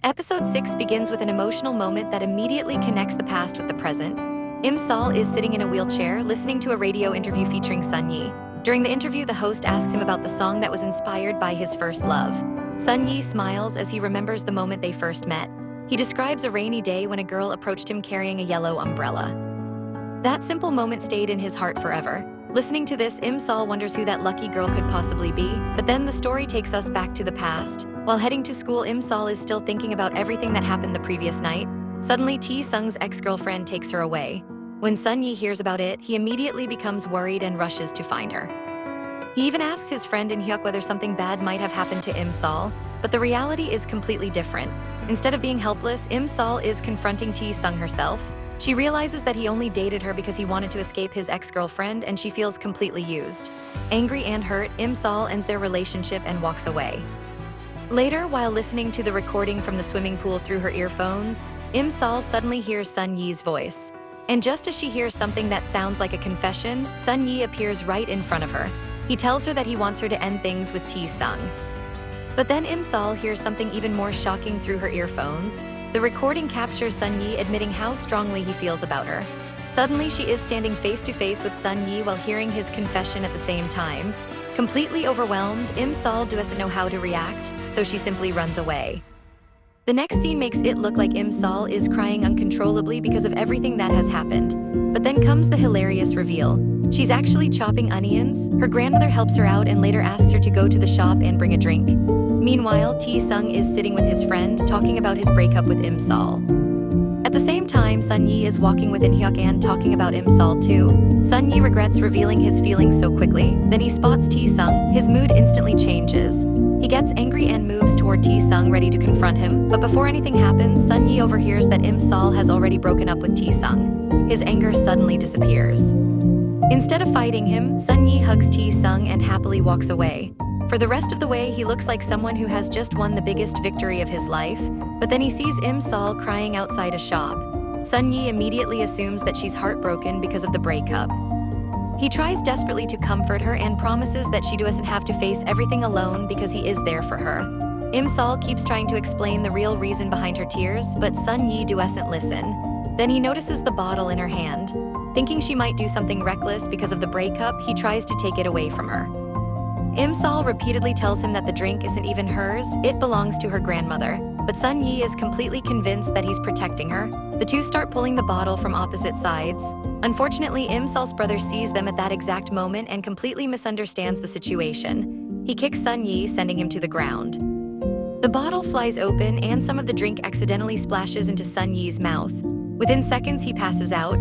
Episode 6 begins with an emotional moment that immediately connects the past with the present. Sol is sitting in a wheelchair, listening to a radio interview featuring Sun Jae. During the interview, the host asks him about the song that was inspired by his first love. Sun Jae smiles as he remembers the moment they first met. He describes a rainy day when a girl approached him carrying a yellow umbrella. That simple moment stayed in his heart forever. Listening to this, Sol wonders who that lucky girl could possibly be, but then the story takes us back to the past. While heading to school, Sol is still thinking about everything that happened the previous night. Suddenly, Sung's ex-girlfriend takes her away. When Sun Jae hears about it, he immediately becomes worried and rushes to find her. He even asks his friend In Hyuk whether something bad might have happened to Sol, but the reality is completely different. Instead of being helpless, Sol is confronting Sung herself. She realizes that he only dated her because he wanted to escape his ex-girlfriend, and she feels completely used. Angry and hurt, Sol ends their relationship and walks away. Later, while listening to the recording from the swimming pool through her earphones, Sol suddenly hears Sun Ye's voice. And just as she hears something that sounds like a confession, Sun Jae appears right in front of her. He tells her that he wants her to end things with Sung. But then Sol hears something even more shocking through her earphones. The recording captures Sun Jae admitting how strongly he feels about her. Suddenly, she is standing face to face with Sun Jae while hearing his confession at the same time. Completely overwhelmed, Sol doesn't know how to react, so she simply runs away. The next scene makes it look like Sol is crying uncontrollably because of everything that has happened. But then comes the hilarious reveal. She's actually chopping onions. Her grandmother helps her out and later asks her to go to the shop and bring a drink. Meanwhile, Sung is sitting with his friend, talking about his breakup with Sol. At the same time, Sun Jae is walking with In Hyuk and talking about Sol too. Sun Jae regrets revealing his feelings so quickly. Then he spots Sung. His mood instantly changes. He gets angry and moves toward Sung, ready to confront him. But before anything happens, Sun Jae overhears that Sol has already broken up with Sung. His anger suddenly disappears. Instead of fighting him, Sun Jae hugs Sung and happily walks away. For the rest of the way, he looks like someone who has just won the biggest victory of his life, but then he sees Sol crying outside a shop. Sun Jae immediately assumes that she's heartbroken because of the breakup. He tries desperately to comfort her and promises that she doesn't have to face everything alone because he is there for her. Sol keeps trying to explain the real reason behind her tears, but Sun Jae doesn't listen. Then he notices the bottle in her hand. Thinking she might do something reckless because of the breakup, he tries to take it away from her. Sol repeatedly tells him that the drink isn't even hers, it belongs to her grandmother. But Sun Jae is completely convinced that he's protecting her. The two start pulling the bottle from opposite sides. Unfortunately, Sol's brother sees them at that exact moment and completely misunderstands the situation. He kicks Sun Jae, sending him to the ground. The bottle flies open and some of the drink accidentally splashes into Sun Jae's mouth. Within seconds, he passes out.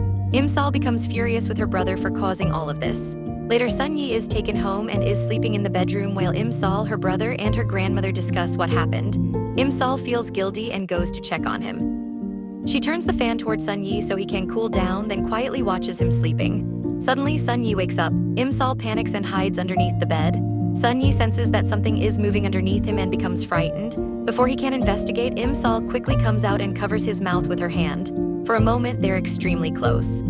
Sol becomes furious with her brother for causing all of this. Later, Sun Jae is taken home and is sleeping in the bedroom while Sol, her brother, and her grandmother discuss what happened. Sol feels guilty and goes to check on him. She turns the fan towards Sun Jae so he can cool down, then quietly watches him sleeping. Suddenly, Sun Jae wakes up. Sol panics and hides underneath the bed. Sun Jae senses that something is moving underneath him and becomes frightened. Before he can investigate, Sol quickly comes out and covers his mouth with her hand. For a moment, they're extremely close.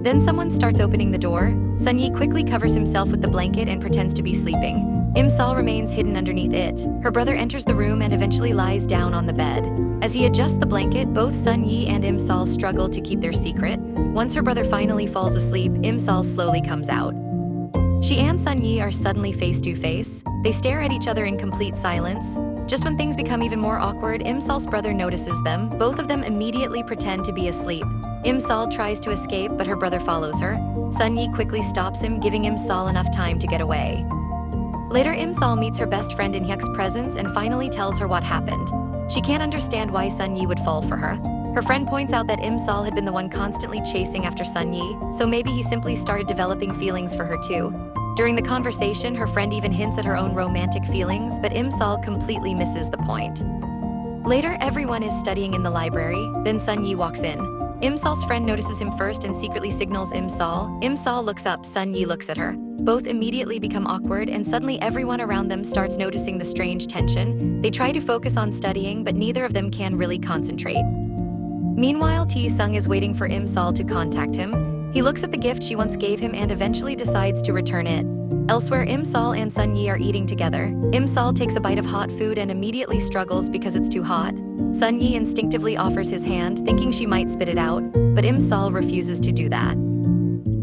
Then someone starts opening the door. Sun Jae quickly covers himself with the blanket and pretends to be sleeping. Sol remains hidden underneath it. Her brother enters the room and eventually lies down on the bed. As he adjusts the blanket, both Sun Jae and Sol struggle to keep their secret. Once her brother finally falls asleep, Sol slowly comes out. She and Sun Jae are suddenly face to face. They stare at each other in complete silence. Just when things become even more awkward, Sol's brother notices them. Both of them immediately pretend to be asleep. Sol tries to escape, but her brother follows her. Sun Jae quickly stops him, giving Sol enough time to get away. Later, Sol meets her best friend in Hyuk's presence and finally tells her what happened. She can't understand why Sun Jae would fall for her. Her friend points out that Sol had been the one constantly chasing after Sun Jae, so maybe he simply started developing feelings for her too. During the conversation, her friend even hints at her own romantic feelings, but Sol completely misses the point. Later, everyone is studying in the library, then Sun Jae walks in. Sol's friend notices him first and secretly signals Sol. Sol looks up, Sun Jae looks at her. Both immediately become awkward and suddenly everyone around them starts noticing the strange tension. They try to focus on studying, but neither of them can really concentrate. Meanwhile, Sung is waiting for Sol to contact him. He looks at the gift she once gave him and eventually decides to return it. Elsewhere, Im Sol and Sun Yi are eating together. Im Sol takes a bite of hot food and immediately struggles because it's too hot. Sun Yi instinctively offers his hand, thinking she might spit it out, but Im Sol refuses to do that.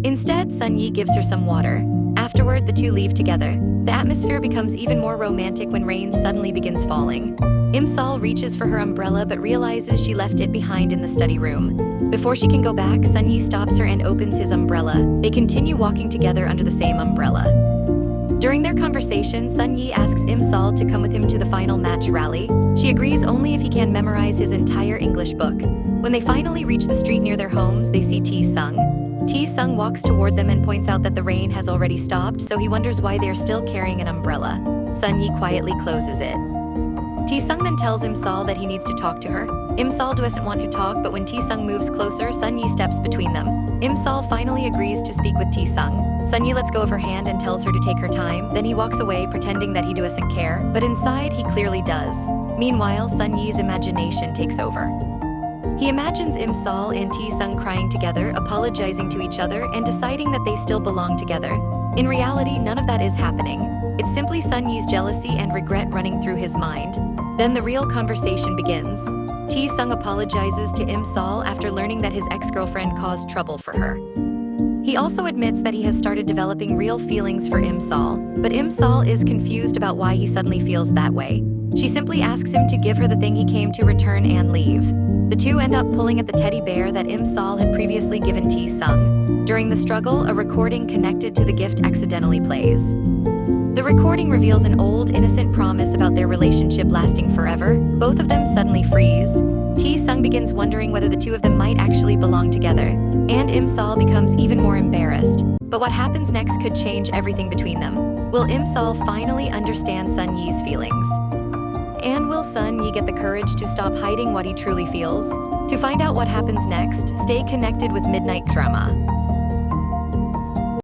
Instead, Sun Yi gives her some water. Afterward, the two leave together. The atmosphere becomes even more romantic when rain suddenly begins falling. Im Sol reaches for her umbrella but realizes she left it behind in the study room. Before she can go back, Sun Yi stops her and opens his umbrella. They continue walking together under the same umbrella. During their conversation, Sun Yi asks Im Sol to come with him to the final match rally. She agrees only if he can memorize his entire English book. When they finally reach the street near their homes, they see Tae-sung. Tae-sung walks toward them and points out that the rain has already stopped, so he wonders why they are still carrying an umbrella. Sun Yi quietly closes it. Tae-sung then tells Im Sol that he needs to talk to her. Im Sol doesn't want to talk, but when Tae-sung moves closer, Sun Yi steps between them. Im Sol finally agrees to speak with Tae-sung. Sun Yi lets go of her hand and tells her to take her time, then he walks away pretending that he doesn't care, but inside he clearly does. Meanwhile, Sun Yi's imagination takes over. He imagines Im Sol and Tae-sung crying together, apologizing to each other, and deciding that they still belong together. In reality, none of that is happening. It's simply Sun Yi's jealousy and regret running through his mind. Then the real conversation begins. Tae-sung apologizes to Im Sol after learning that his ex-girlfriend caused trouble for her. He also admits that he has started developing real feelings for Im Sol, but Im Sol is confused about why he suddenly feels that way. She simply asks him to give her the thing he came to return and leave. The two end up pulling at the teddy bear that Im Sol had previously given Tae-sung. During the struggle, a recording connected to the gift accidentally plays. The recording reveals an old, innocent promise about their relationship lasting forever. Both of them suddenly freeze. Tae-sung begins wondering whether the two of them might actually belong together, and Im Sol becomes even more embarrassed. But what happens next could change everything between them. Will Im Sol finally understand Sun Yi's feelings? And will Sun Yi get the courage to stop hiding what he truly feels? To find out what happens next, stay connected with Midnight Kdrama.